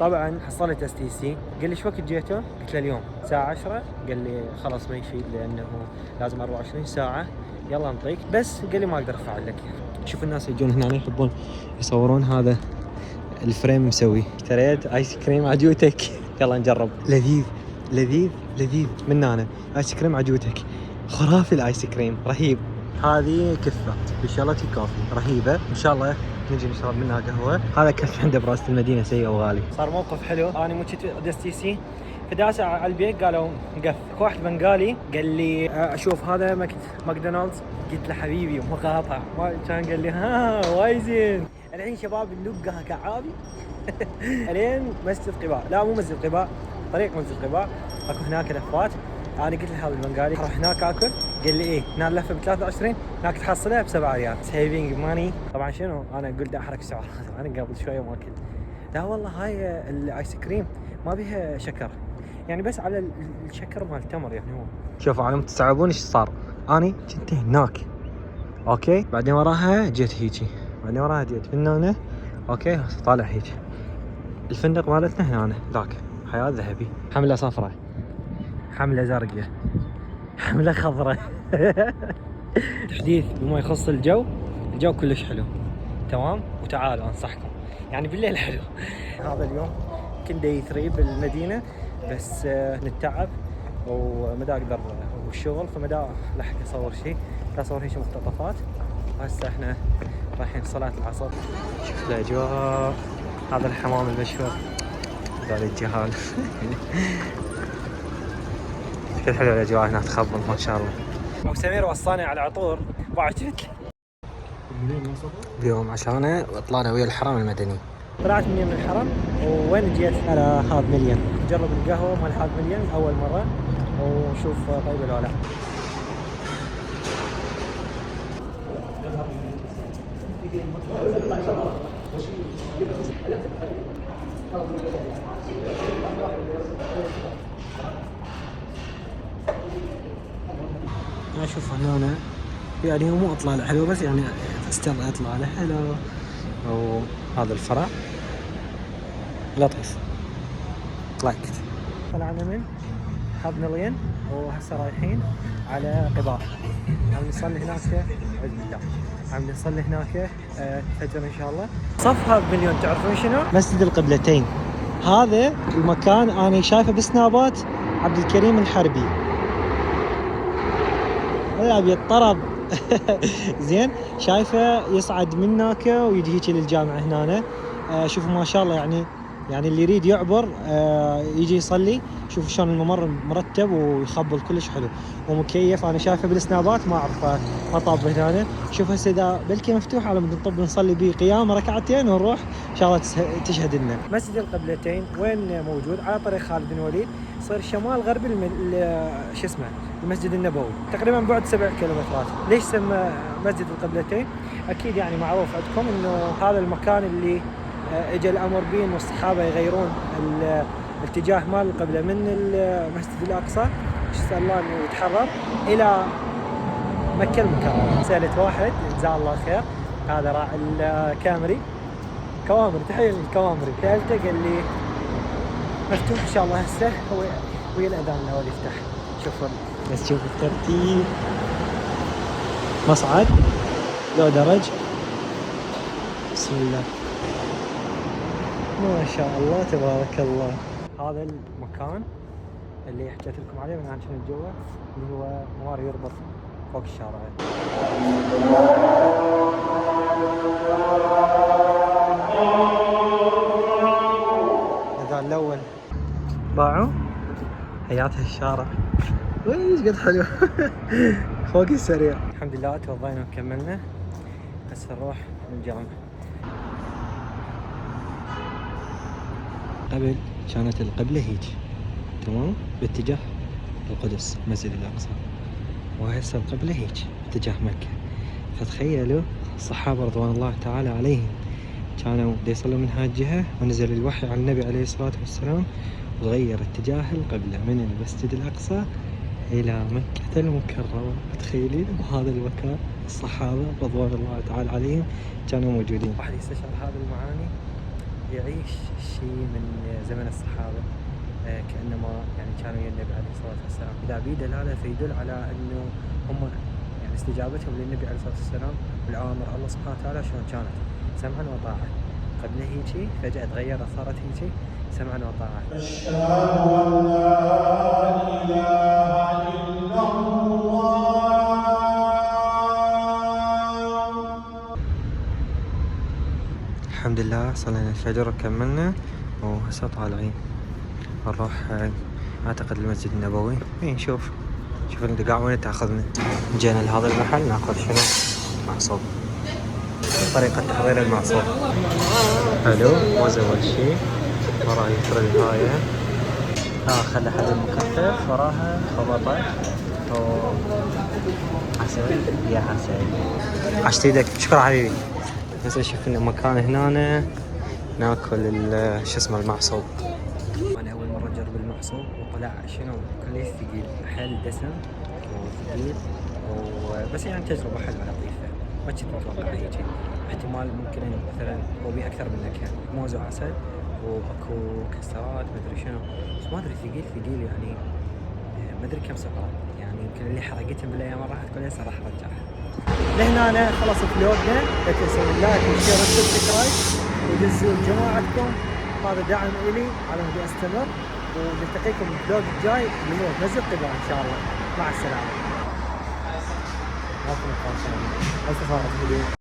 طبعا حصلت STC، قال لي ايش وقت جيتوا؟ قلت له اليوم الساعة 10. قال لي خلاص ما يفيد لأنه لازم 24 ساعة، يلا نطيق، بس قال لي ما أقدر أفعل لك. شوف الناس يجون هنا يحبون يصورون هذا الفريم مسوي. اشتريت آيس كريم عجوتك يلا نجرب. لذيذ لذيذ لذيذ من هنا. آيس كريم عجوتك خرافي، الآيس كريم رهيب. هذه كفة بشالتي كوفي رهيبة، إن شاء الله نجي نشرب منها قهوة. هذا كف عند براسة المدينة سيء وغالي. صار موقف حلو، أنا مشيت STC فداسة على البيت قالوا قف. واحد بنغالي قال لي أشوف هذا ماكدونالدز. قلت له حبيبي مقاطع، ما كان قال لي ها وايد زين. الحين شباب نلقها كعابي الين مسجد قباء، لا مو مسجد قباء، طريق مسجد قباء اكو هناك لفات. انا قلت له هذا البنغالي اروح هناك اكل، قال لي ايه هنا اللفه ب 23 هناك تحصلها ب 7 ريال سيفينج ماني. طبعا شنو انا قلت احرق سعرات انا قبل شويه ما اكلت. لا والله هاي الايس كريم ما بيها شكر، يعني بس على الشكر مال التمر يعني. هو شوفوا على تستوعبون ايش صار. اني كنت هناك اوكي، بعدين وراها جيت هيجي، بعدين وراها جيت من هنا اوكي، طالع هيك الفندق مالتنا هنا ذاك حياة ذهبي، حملة صفراء، حملة زرقاء، حملة خضراء تحديث بما يخص الجو كلش حلو تمام. وتعالوا انصحكم يعني بالليل حلو. هذا اليوم كنت داي 3 بالمدينة، بس نتعب ومدى اقدر والشغل فمدى لحق اصور شيء، اصور هيك مقتطفات. هسه احنا رايحين صلاة العصر. شوف الاجواء، هذا الحمام المشهور، هذا الجهال كل حلوة الاجواء هنا تخبل ما شاء الله. ابو سمير وصاني على عطور بعجبك اليوم عشانه، وطلعنا ويا الحرم المدني. طلعت من الحرم وين جيت على هذا مليون، نجرب القهوة مال هذا مليون اول مرة ونشوف طيب ولا لا. اشوف هنا يعني مو اطلع له حلو، بس يعني استنى اطلع له حلو. وهذا الفرع لطيف. طلعنا من هاب مليون وهسه رايحين على قباء، عم نصلي هناك عز بالله، عم نصلي هناك الفجر ان شاء الله. صف هاب مليون تعرفون شنو؟ مسجد القبلتين. هذا المكان انا شايفه بسنابات عبد الكريم الحربي، ابي الطرب زين، شايفه يصعد من هناك ويجي هيك للجامعه هنا. شوفوا ما شاء الله، يعني اللي يريد يعبر يجي يصلي. شوفوا شلون الممر مرتب ويخبل كلش حلو ومكيف. انا شايفه بالسنابات ما اعرف مطاب هنا. شوف هسه اذا بلكي مفتوح على مود نطب نصلي به قيام ركعتين ونروح ان شاء الله تشهد لنا. مسجد القبلتين وين موجود؟ على طريق خالد بن وليد، صير شمال غربي شو اسمه المسجد النبوي، تقريبا بعد 7 كيلومترات. ليش سمى مسجد القبلتين؟ اكيد يعني معروف عندكم انه هذا المكان اللي اجى الامر به انه الصحابه يغيرون الاتجاه مال القبله من المسجد الاقصى، اسال الله انه يتحرر الى مكه المكرمه. سالت واحد جزاه الله خير، هذا راعي الكامري كوامري، تحيه للكوامري، سالته قال لي مفتوح ان شاء الله هسه ويا الاذان الاول يفتح. شوفوا بس شوفوا الترتيب، مصعد لو درج، بسم الله ما شاء الله تبارك الله. هذا المكان اللي حكيت لكم عليه من كنت جوا، اللي هو موار يربط فوق الشارع. الاذان الاول باعوا حياتها الشارع، ايش قد حلو فوق السريع. الحمد لله توضينا وكملنا، هسه نروح الجامع. قبل كانت القبلة هيك تمام باتجاه القدس مسجد الأقصى، وهسه القبلة هيك اتجاه مكة. فتخيلوا الصحابة رضوان الله تعالى عليهم كانوا يصلوا من هاي الجهة، ونزل الوحي على النبي عليه الصلاة والسلام وتغير اتجاه القبلة من المسجد الأقصى إلى مكة المكرمة. تخيلين بهذا المكان الصحابة رضوان الله تعالى عليهم كانوا موجودين. واحد يستشعر هذه المعاني يعيش شيء من زمن الصحابة، كأنما يعني كانوا ويا النبي عليه الصلاة والسلام. إذا بيه دلالة فيدل على أنه هم يعني استجابتهم للنبي عليه الصلاة والسلام والأوامر الله سبحانه وتعالى شلون كانت سمعا وطاعة. قبل هيجي فجأة تغيرت صارت هيجي سمعا وطاعة. أشهد أن لا إله إلا الله. الحمد لله صلينا الفجر وكملنا وهسه طالعين نروح اعتقد المسجد النبوي. نشوف الدقاع وين تاخذنا. جينا لهذا المحل ناخذ شنو؟ معصوب. طريقة تحضير المعصوب حلو، موز اول شيء، وراها يفرد هاي خلى حليب مكثف، وراها خبطة عسل يا عسل. عشت ايدك، شكرا حبيبي. هسه شفنا مكان هنا ناكل شو اسمه المعصوب. انا اول مره اجرب المعصوب وطلع شنو كلش ثقيل، حيل دسم وثقيل بس يعني تجربه حلوه لطيفه. ما كنت متوقع هيك، احتمال ممكن مثلا هو بيه اكثر من نكهه، موز وعسل واكو مكسرات ما ادري شنو، بس ما ادري ثقيل يعني ما ادري كم سعره، يعني يمكن اللي حرقتهم بالايام راحت كلها صراحه رجعها. لهنا أنا خلص فلوقنا، لا تنسون لايك وشير وسبسكرايب ودزوا لجماعتكم، هذا دعم إلي على مود استمر، ونلتقيكم بالفلوق الجاي اللي هو مسجد قباء ان شاء الله. مع السلامه.